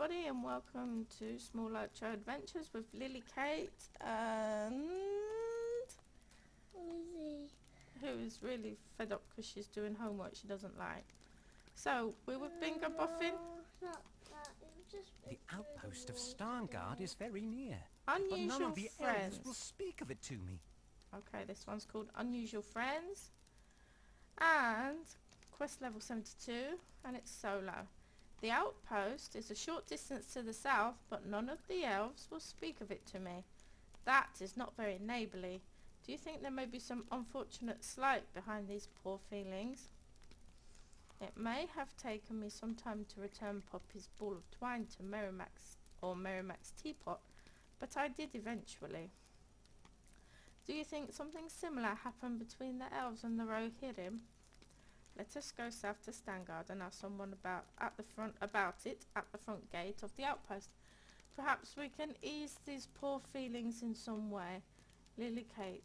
everybody, and welcome to Small LOTRO Adventures with Lilikate and Lizzie, who is really fed up because she's doing homework she doesn't like. So we're with Bingo Boffin. Not that. It was just The outpost of Stangard is very near, but none Unusual of the Friends. elves will speak of it to me. Okay, this one's called Unusual Friends. And quest level 72, and it's solo. The outpost is a short distance to the south, but none of the elves will speak of it to me. That is not very neighbourly. Do you think there may be some unfortunate slight behind these poor feelings? It may have taken me some time to return Poppy's ball of twine to Merrimack's teapot, but I did eventually. Do you think something similar happened between the elves and the Rohirrim? Let us go south to Stangard and ask someone about it at the front gate of the outpost. Perhaps we can ease these poor feelings in some way. Lilikate,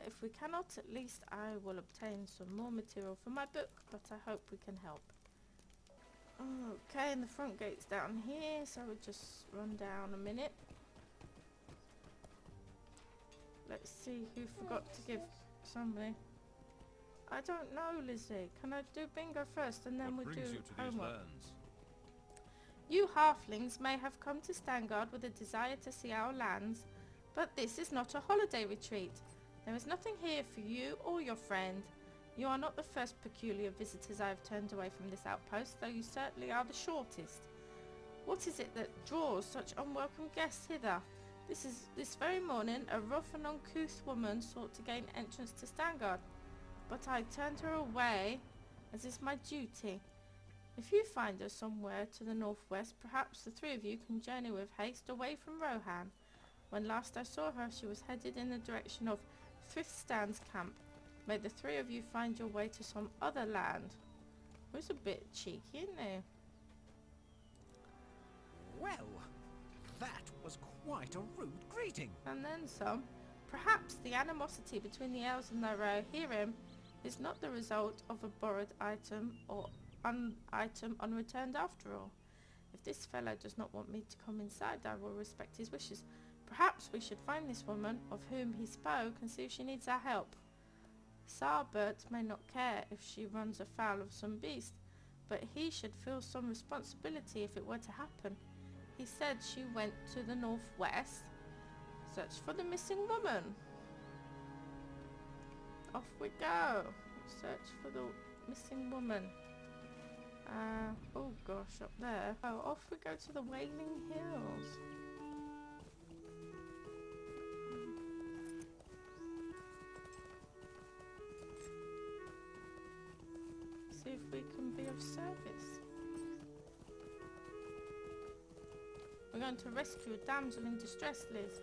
if we cannot, at least I will obtain some more material for my book, but I hope we can help. Okay, and the front gate's down here, so we'll just run down a minute. Let's see who forgot to give somebody. I don't know, Lizzie. Can I do bingo first and then we do homework? You halflings may have come to Stangard with a desire to see our lands, but this is not a holiday retreat. There is nothing here for you or your friend. You are not the first peculiar visitors I have turned away from this outpost, though you certainly are the shortest. What is it that draws such unwelcome guests hither? This very morning, a rough and uncouth woman sought to gain entrance to Stangard, but I turned her away, as is my duty. If you find her somewhere to the northwest, perhaps the three of you can journey with haste away from Rohan. When last I saw her, she was headed in the direction of Thriftstan's camp. May the three of you find your way to some other land. It was a bit cheeky, isn't it? Well, that was quite a rude greeting. And then some. Perhaps the animosity between the elves and the Rohirrim is not the result of a borrowed item or item unreturned after all. If this fellow does not want me to come inside, I will respect his wishes. Perhaps we should find this woman of whom he spoke and see if she needs our help. Sarbert may not care if she runs afoul of some beast, but he should feel some responsibility if it were to happen. He said she went to the northwest. Search for the missing woman. Off we go. Search for the missing woman. Oh gosh, up there. Oh, off we go to the Wailing Hills. See if we can be of service. We're going to rescue a damsel in distress, Liz.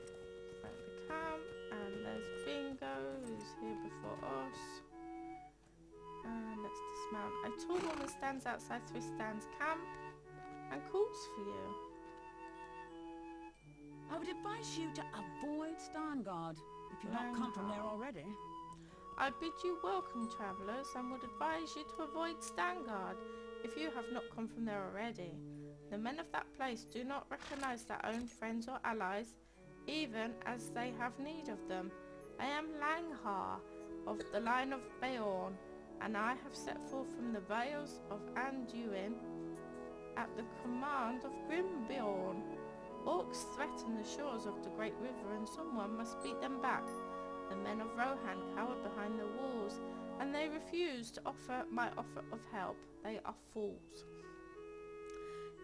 At the camp, and there's Bingo, who's here before us. And let's dismount. A tall woman stands outside Thriftstan's camp and calls for you. I would advise you to avoid Stangard if you've not come from there already. I bid you welcome, travellers, and would advise you to avoid Stangard if you have not come from there already. The men of that place do not recognise their own friends or allies, even as they have need of them. I am Langhar, of the line of Beorn, and I have set forth from the vales of Anduin at the command of Grimbeorn. Orcs threaten the shores of the great river, and someone must beat them back. The men of Rohan cower behind the walls, and they refuse to offer my offer of help. They are fools.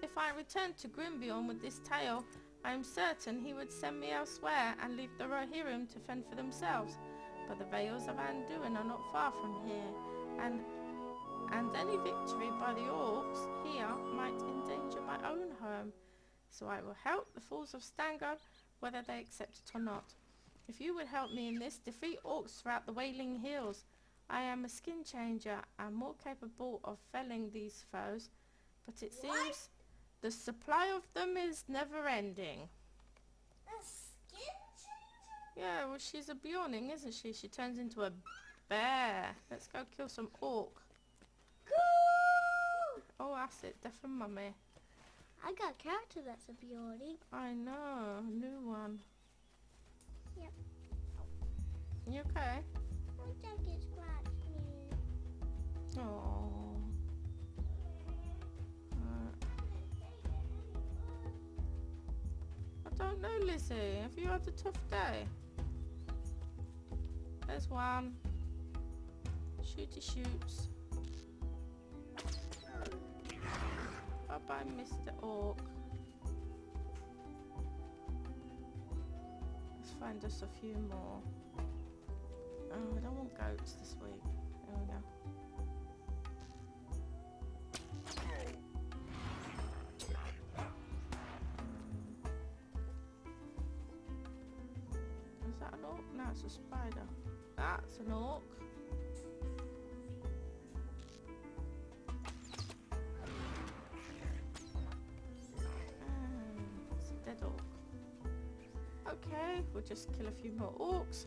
If I returned to Grimbeorn with this tale, I am certain he would send me elsewhere and leave the Rohirrim to fend for themselves. But the Vales of Anduin are not far from here, and any victory by the orcs here might endanger my own home. So I will help the fools of Stangard, whether they accept it or not. If you would help me in this, defeat orcs throughout the Wailing Hills. I am a skin changer and more capable of felling these foes, but it seems the supply of them is never ending. a skin changer? Yeah, well, she's a Bjorning, isn't she? She turns into a bear. Let's go kill some orc. Go! Oh, that's it. Deaf and mummy. I got a character that's a Bjornie. I know, new one. Yep. You okay? My jacket scratched me. Oh. I don't know, Lizzie. Have you had a tough day? There's one. Shooty shoots. Bye bye, Mr. Orc. Let's find us a few more. Oh, I don't want goats this week. There we go. Is that an orc? No, it's a spider. That's an orc. It's a dead orc. Okay, we'll just kill a few more orcs.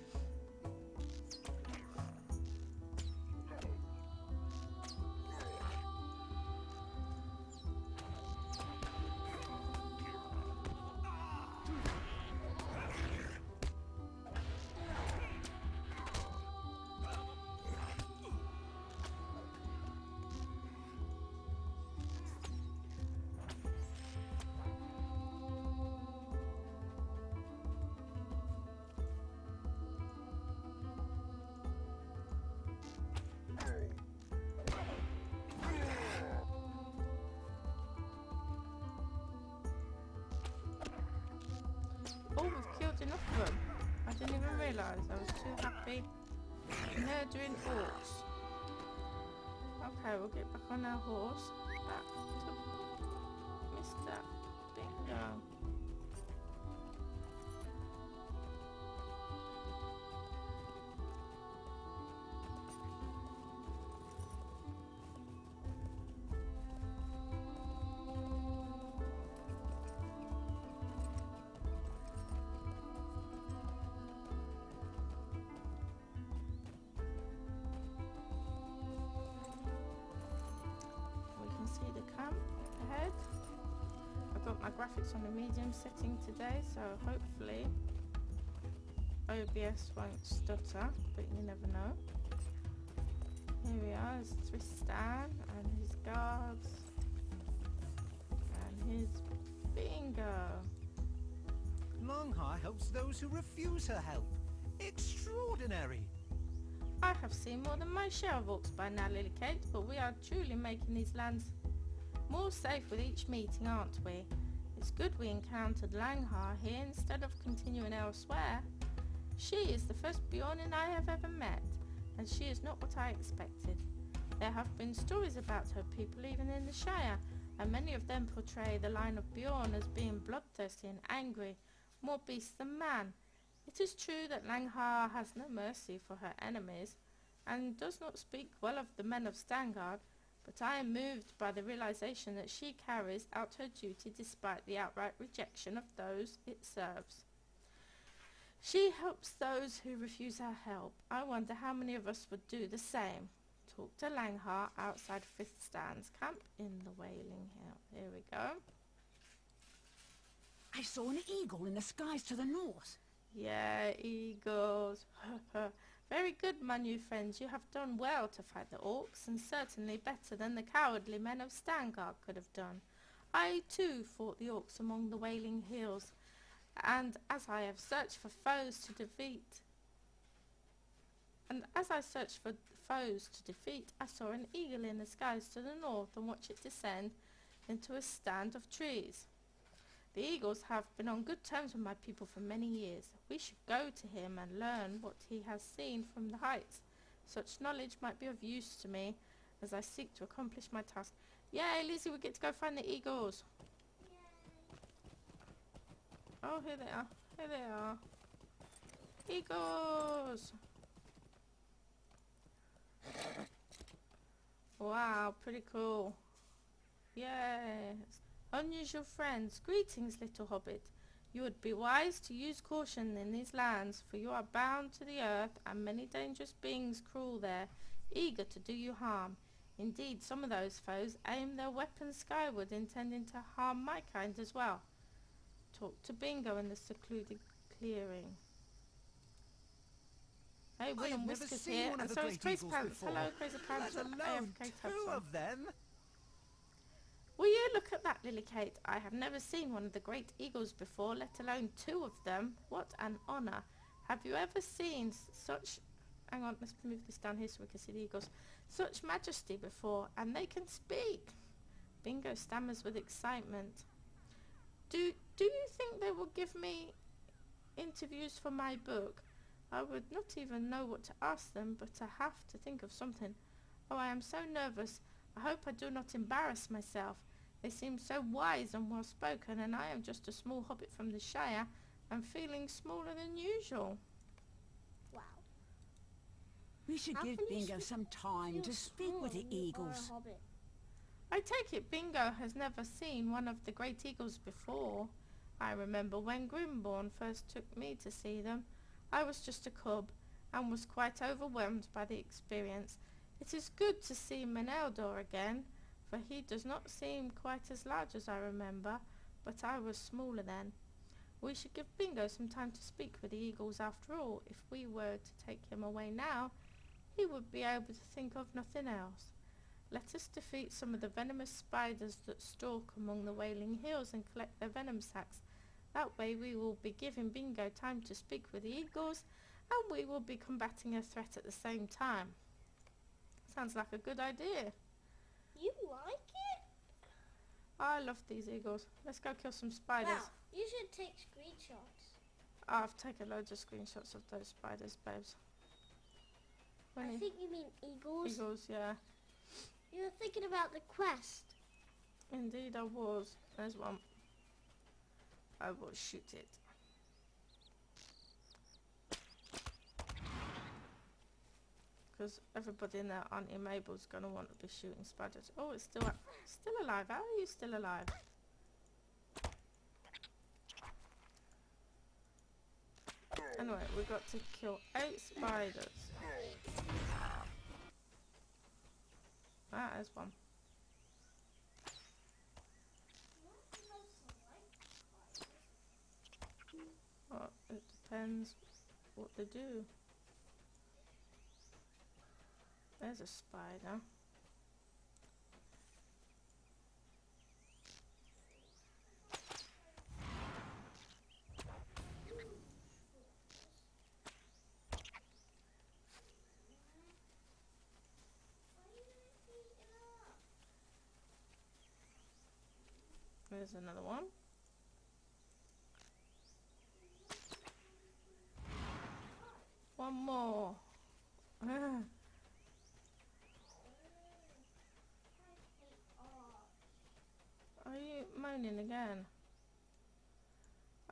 Oh, we've killed enough of them. I didn't even realise. I was too happy murdering orcs. Okay, we'll get back on our horse. Back to Mr. Bingo. See the camp ahead. I've got my graphics on the medium setting today, so hopefully OBS won't stutter, but you never know. Here we are, there's Tristan and his guards and his Bingo. Longhaar helps those who refuse her help. Extraordinary! I have seen more than my share of orcs by now, Lilikate, but we are truly making these lands more safe with each meeting, aren't we? It's good we encountered Longhaar here instead of continuing elsewhere. She is the first Bjornin I have ever met, and she is not what I expected. There have been stories about her people even in the Shire, and many of them portray the line of Bjorn as being bloodthirsty and angry, more beast than man. It is true that Longhaar has no mercy for her enemies, and does not speak well of the men of Stangard, but I am moved by the realization that she carries out her duty despite the outright rejection of those it serves. She helps those who refuse her help. I wonder how many of us would do the same. Talk to Longhaar outside Fifth Stand's camp in the Wailing Hill. Here we go. I saw an eagle in the skies to the north. Yeah, eagles. Very good, my new friends. You have done well to fight the orcs, and certainly better than the cowardly men of Stangard could have done. I, too, fought the orcs among the Wailing Hills, and as I searched for foes to defeat, I saw an eagle in the skies to the north and watched it descend into a stand of trees. The eagles have been on good terms with my people for many years. We should go to him and learn what he has seen from the heights. Such knowledge might be of use to me as I seek to accomplish my task. Yay, Lizzie, we get to go find the eagles. Oh, here they are. Here they are. Eagles! Wow, pretty cool. Yes. Unusual friends, greetings, little hobbit. You would be wise to use caution in these lands, for you are bound to the earth, and many dangerous beings crawl there, eager to do you harm. Indeed, some of those foes aim their weapons skyward, intending to harm my kind as well. Talk to Bingo in the secluded clearing. Hey, Will and never Whiskers seen here, one of and the so is great Crazy eagles Pants. before, Hello, Crazy Pants. let alone AFK two of them. Will you look at that, Lilikate? I have never seen one of the great eagles before, let alone two of them. What an honour. Have you ever seen such... Hang on, let's move this down here so we can see the eagles. Such majesty before, and they can speak. Bingo stammers with excitement. Do you think they will give me interviews for my book? I would not even know what to ask them, but I have to think of something. Oh, I am so nervous. I hope I do not embarrass myself. They seem so wise and well spoken, and I am just a small hobbit from the Shire and feeling smaller than usual. Wow. We should How give can you Bingo some time feel to speak with the small when you are a eagles. hobbit? I take it Bingo has never seen one of the great eagles before. I remember when Grimborn first took me to see them. I was just a cub and was quite overwhelmed by the experience. It is good to see Meneldor again, for he does not seem quite as large as I remember, but I was smaller then. We should give Bingo some time to speak with the eagles after all. If we were to take him away now, he would be able to think of nothing else. Let us defeat some of the venomous spiders that stalk among the Wailing Hills and collect their venom sacs. That way we will be giving Bingo time to speak with the eagles, and we will be combating a threat at the same time. Sounds like a good idea. You like it? I love these eagles. Let's go kill some spiders. Wow, you should take screenshots. I've taken loads of screenshots of those spiders, babes. I think you mean eagles. Eagles, yeah. You were thinking about the quest. Indeed I was. There's one. I will shoot it. Because everybody in there, Auntie Mabel's going to want to be shooting spiders. Oh, it's still alive. How are you still alive? Anyway, we've got to kill 8 spiders. Ah, there's one. Well, it depends what they do. There's a spider. There's another one. One more. Are you moaning again?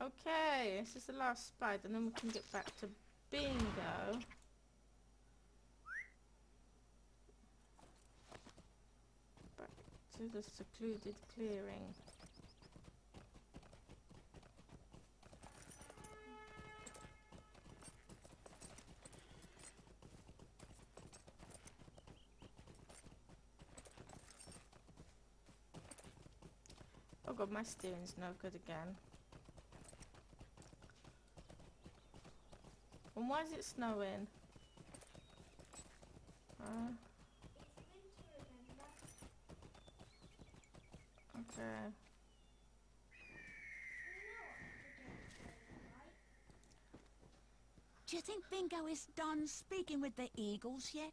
Okay, this is the last spider, and then we can get back to Bingo. Back to the secluded clearing. Oh god, my steering's no good again. And why is it snowing? Okay. Do you think Bingo is done speaking with the eagles yet?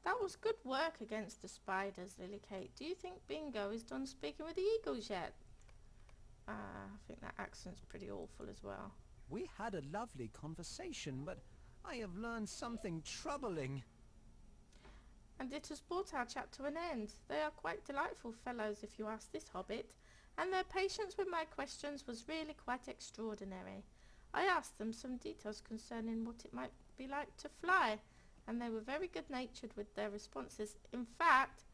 That was good work against the spiders, Lilikate. Do you think Bingo is done speaking with the eagles yet? I think that accent's pretty awful as well. We had a lovely conversation, but I have learned something troubling. And it has brought our chat to an end. They are quite delightful fellows, if you ask this hobbit, and their patience with my questions was really quite extraordinary. I asked them some details concerning what it might be like to fly, and they were very good-natured with their responses. In fact,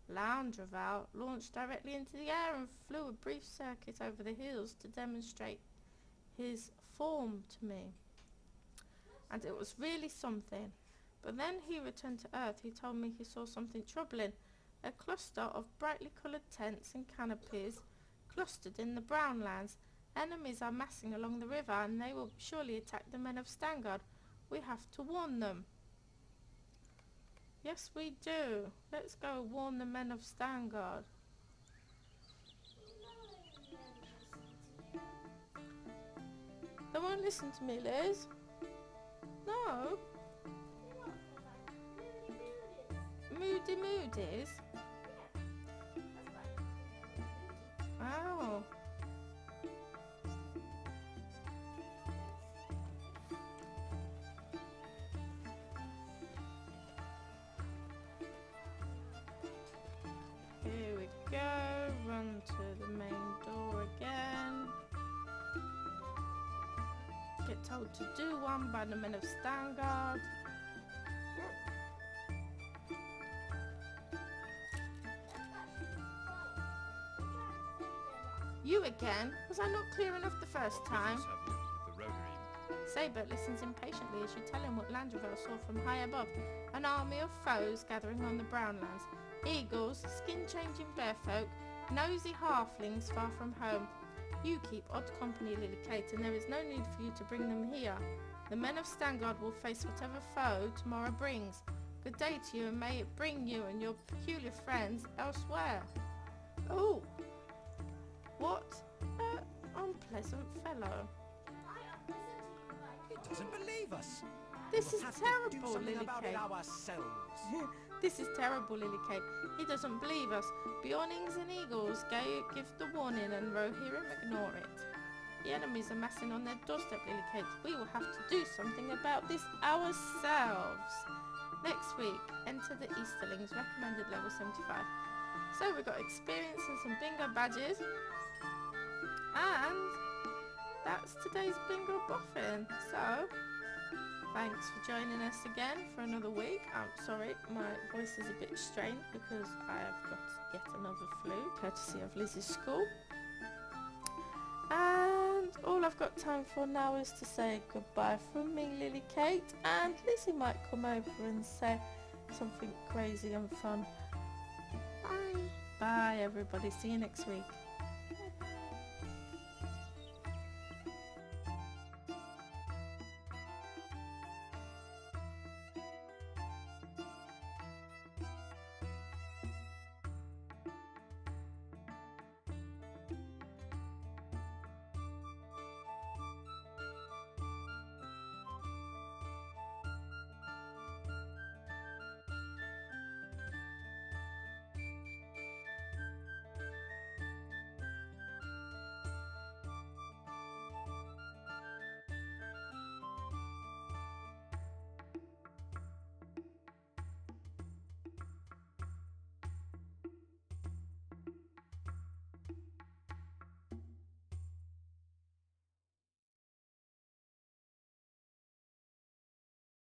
Loundraval launched directly into the air and flew a brief circuit over the hills to demonstrate his form to me. And it was really something. But then he returned to Earth. He told me he saw something troubling. A cluster of brightly coloured tents and canopies clustered in the brown lands. Enemies are massing along the river and they will surely attack the men of Stangard. We have to warn them. Yes, we do. Let's go warn the men of Stangard. They won't listen to me, Liz. No. Moody Moody's? Oh. Here we go. Run to the main door again. Get told to do one by the men of Stangard. You again? Was I not clear enough the first time? Saber listens impatiently as you tell him what Landrevel saw from high above. An army of foes gathering on the Brownlands. Eagles, skin-changing bearfolk, nosy halflings far from home. You keep odd company, Lilikate, and there is no need for you to bring them here. The men of Stangard will face whatever foe tomorrow brings. Good day to you, and may it bring you and your peculiar friends elsewhere. Oh! What an unpleasant fellow. He doesn't believe us. This is We'll have to terrible, do something about it Lilikate. ourselves. This is terrible, Lilikate. He doesn't believe us. Bjornings and Eagles give the warning and Rohirrim ignore it. The enemies are massing on their doorstep, Lilikate. We will have to do something about this ourselves. Next week, enter the Easterlings, recommended level 75. So we've got experience and some bingo badges. And that's today's Bingo Boffin. So, thanks for joining us again for another week. I'm sorry, my voice is a bit strained because I have got yet another flu, courtesy of Liz's school. And all I've got time for now is to say goodbye from me, Lilikate, and Lizzie might come over and say something crazy and fun. Bye. Bye everybody, see you next week.